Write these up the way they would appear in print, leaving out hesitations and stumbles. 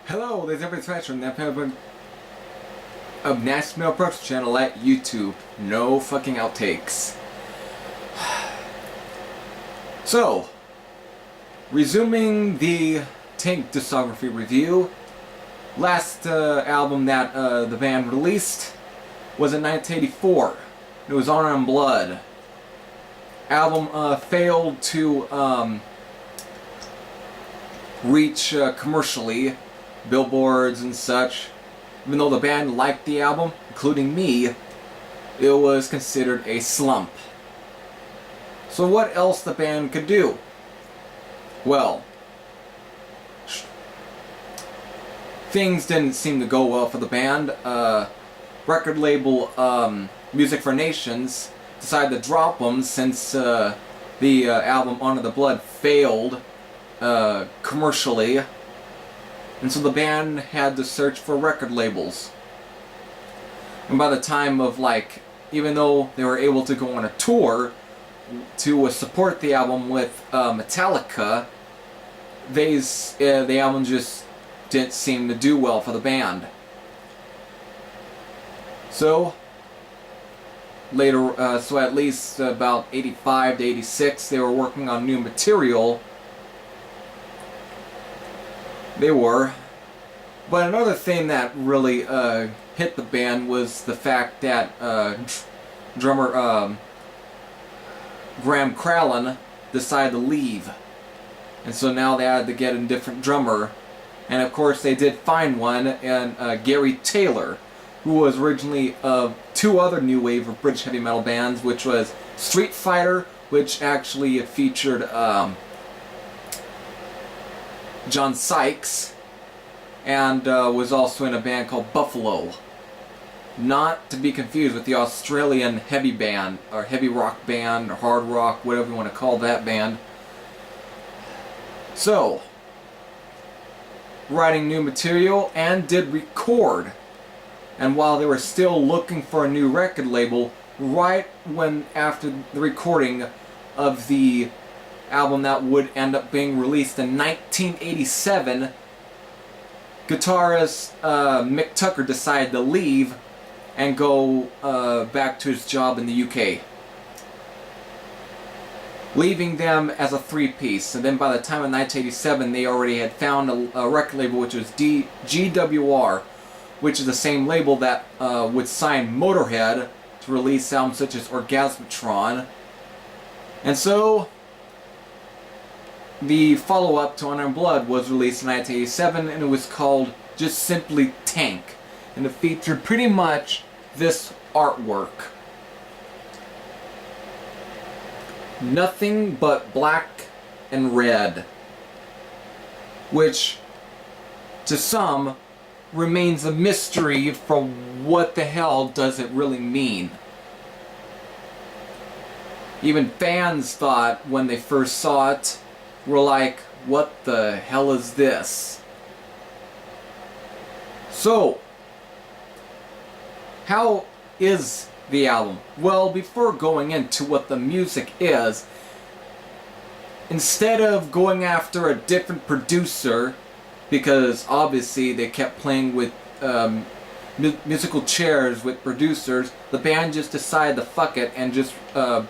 Hello, this is Every Scratch from the episode of National Production Channel at YouTube. No fucking outtakes. So, resuming the Tank discography review. Last album that the band released was in 1984. It was Honor and Blood. Album failed to reach commercially, billboards and such. Even though the band liked the album, including me, it was considered a slump. So what else the band could do? Well, things didn't seem to go well for the band. Record label Music for Nations decided to drop them since the album Honor the Blood failed commercially. And so the band had to search for record labels. And by the time of even though they were able to go on a tour to support the album with Metallica, the album just didn't seem to do well for the band. So later, so at least about 85 to 86, they were working on new material. They were. But another thing that really hit the band was the fact that drummer Graeme Crallan decided to leave. And so now they had to get a different drummer. And of course they did find one in Gary Taylor, who was originally of two other new wave of British heavy metal bands, which was Street Fighter, which actually featured John Sykes, and was also in a band called Buffalo. Not to be confused with the Australian heavy band, or heavy rock band, or hard rock, whatever you want to call that band. So, writing new material, and did record. And while they were still looking for a new record label, right after the recording of the album that would end up being released in 1987, guitarist Mick Tucker decided to leave and go back to his job in the UK, leaving them as a three-piece. And then by the time of 1987, they already had found a record label, which was GWR, which is the same label that would sign Motorhead to release albums such as Orgasmatron. And so the follow-up to Honor and Blood was released in 1987, and it was called just simply Tank. And it featured pretty much this artwork. Nothing but black and red. Which, to some, remains a mystery for what the hell does it really mean. Even fans thought when they first saw it, were like, what the hell is this? So, how is the album? Well, before going into what the music is, instead of going after a different producer, because obviously they kept playing with musical chairs with producers, the band just decided to fuck it and just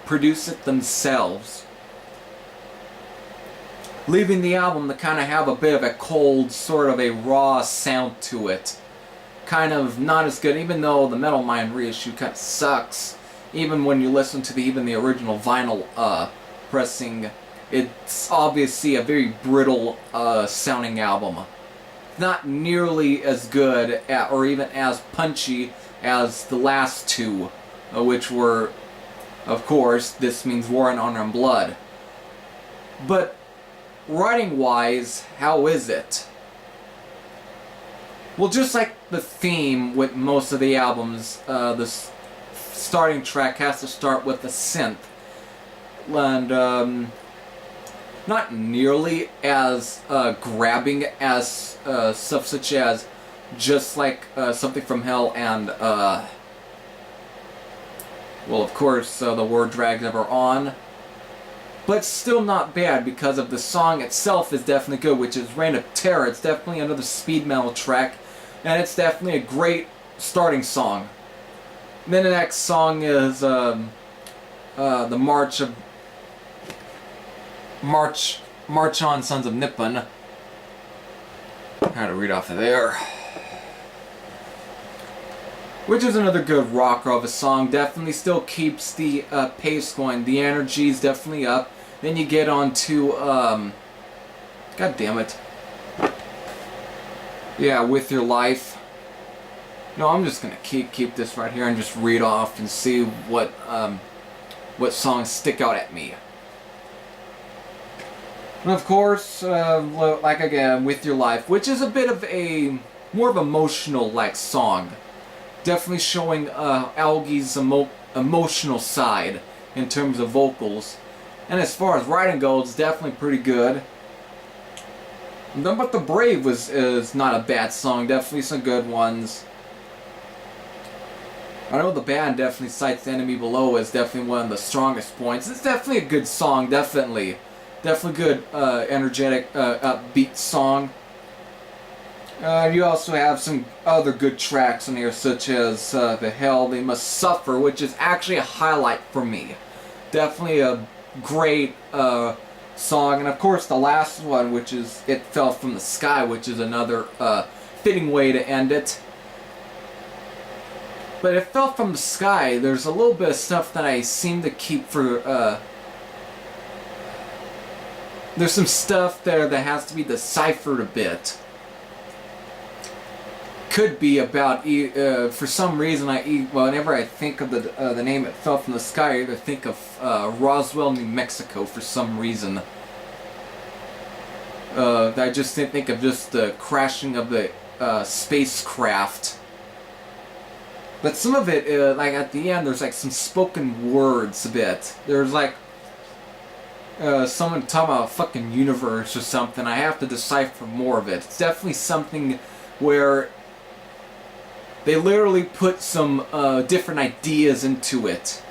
produce it themselves, leaving the album to kind of have a bit of a cold, sort of a raw sound to it. Kind of not as good, even though the Metal Mind reissue kind of sucks. Even when you listen to even the original vinyl pressing, it's obviously a very brittle sounding album. Not nearly as good or even as punchy as the last two, which were, of course, This Means War and Honor and Blood. But writing-wise, how is it? Well, just like the theme with most of the albums, the starting track has to start with a synth. And not nearly as grabbing as stuff such as Just Like Something from Hell and, well, of course, The Word Drags Ever On. but still not bad because of the song itself is definitely good, which is Reign of Terror. It's definitely another speed metal track, and it's definitely a great starting song. And then the next song is the March On, Sons of Nippon. How to read off of there. Which is another good rocker of a song. Definitely still keeps the pace going. The energy is definitely up. Then you get on to, God damn it. Yeah, With Your Life. No, I'm just gonna keep this right here and just read off and see what songs stick out at me. And of course, like again, With Your Life, which is a bit of a more of emotional like song. Definitely showing Algie's emotional side in terms of vocals. And as far as writing goes, it's definitely pretty good. None But the Brave is not a bad song. Definitely some good ones. I know the band definitely cites The Enemy Below as definitely one of the strongest points. It's definitely a good song, definitely. Definitely good, energetic, upbeat song. You also have some other good tracks in here, such as The Hell They Must Suffer, which is actually a highlight for me. Definitely a great song. And of course the last one, which is It Fell From the Sky, which is another fitting way to end it. But It Fell From the Sky, there's a little bit of stuff that I seem to keep for... there's some stuff there that has to be deciphered a bit. Could be about, for some reason, whenever I think of the name It Fell From the Sky, I either think of Roswell, New Mexico for some reason. I just didn't think of just the crashing of the spacecraft. But some of it, like at the end, there's like some spoken words a bit. There's like someone talking about a fucking universe or something. I have to decipher more of it. It's definitely something where they literally put some different ideas into it.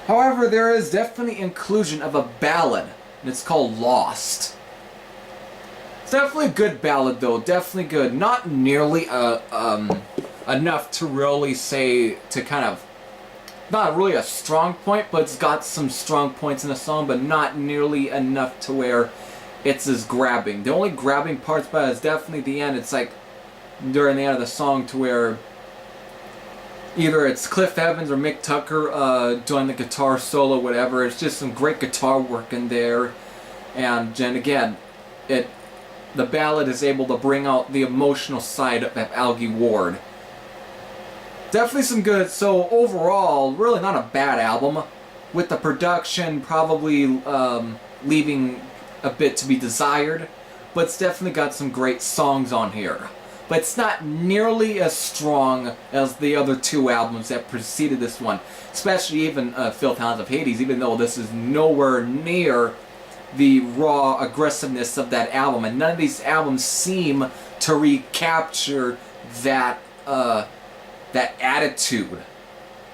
However, there is definitely inclusion of a ballad, and it's called Lost. It's definitely a good ballad, though. Definitely good. Not nearly enough to really say, to kind of, not really a strong point, but it's got some strong points in the song, but not nearly enough to where it's as grabbing. The only grabbing parts about it is definitely the end. It's like during the end of the song to where either it's Cliff Evans or Mick Tucker doing the guitar solo, whatever. It's just some great guitar work in there. And again, the ballad is able to bring out the emotional side of Algie Ward. Definitely some good, so overall, really not a bad album. With the production probably leaving a bit to be desired, but it's definitely got some great songs on here. But it's not nearly as strong as the other two albums that preceded this one. Especially even Filth Hounds of Hades, even though this is nowhere near the raw aggressiveness of that album. And none of these albums seem to recapture that that attitude,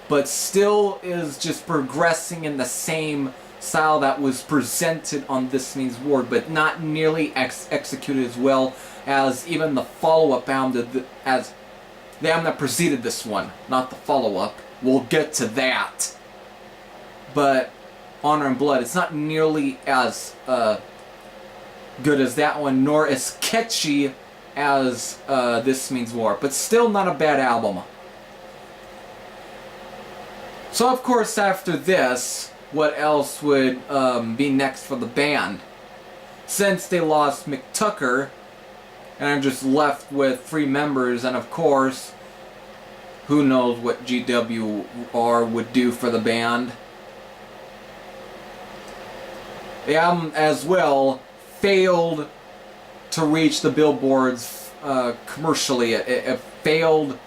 but still is just progressing in the same style that was presented on This Means War, but not nearly executed as well as even the follow-up album did, as the album that preceded this one, not the follow-up. We'll get to that. But Honor and Blood, it's not nearly as good as that one, nor as catchy as This Means War, but still not a bad album. So of course after this, what else would be next for the band? Since they lost Mick Tucker, and are just left with 3 members, and of course, who knows what GWR would do for the band. The album as well failed to reach the billboards commercially. It failed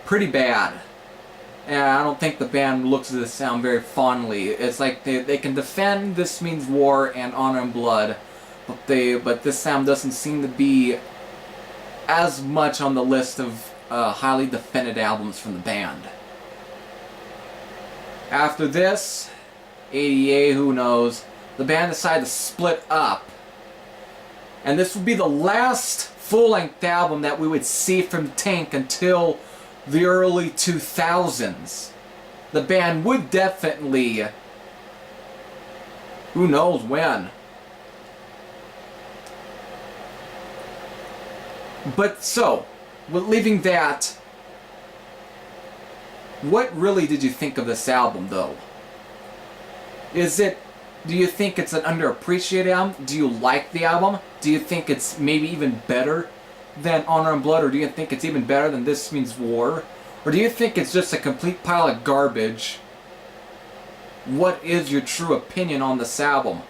pretty bad. And I don't think the band looks at this sound very fondly. It's like they can defend This Means War and Honor and Blood, but this sound doesn't seem to be as much on the list of highly defended albums from the band. After this, ADA, who knows? the band decided to split up. And this would be the last full-length album that we would see from Tank until the early 2000s. The band would definitely, who knows when. But so, with leaving that, what really did you think of this album, though? Do you think it's an underappreciated album? Do you like the album? Do you think it's maybe even better than Honor and Blood? Or do you think it's even better than This Means War? Or do you think it's just a complete pile of garbage? What is your true opinion on this album?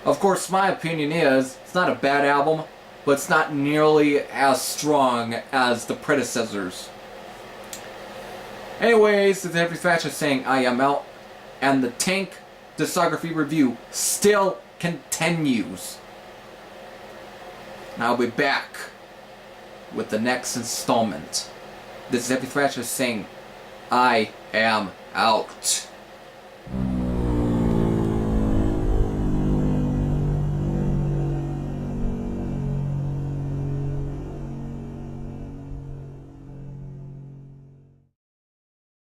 Of course, my opinion is, it's not a bad album, but it's not nearly as strong as the predecessors. Anyways, this is Every Thatcher saying I am out, and the Tank discography review still continues. And I'll be back with the next installment. This is Every Thrasher saying I am out.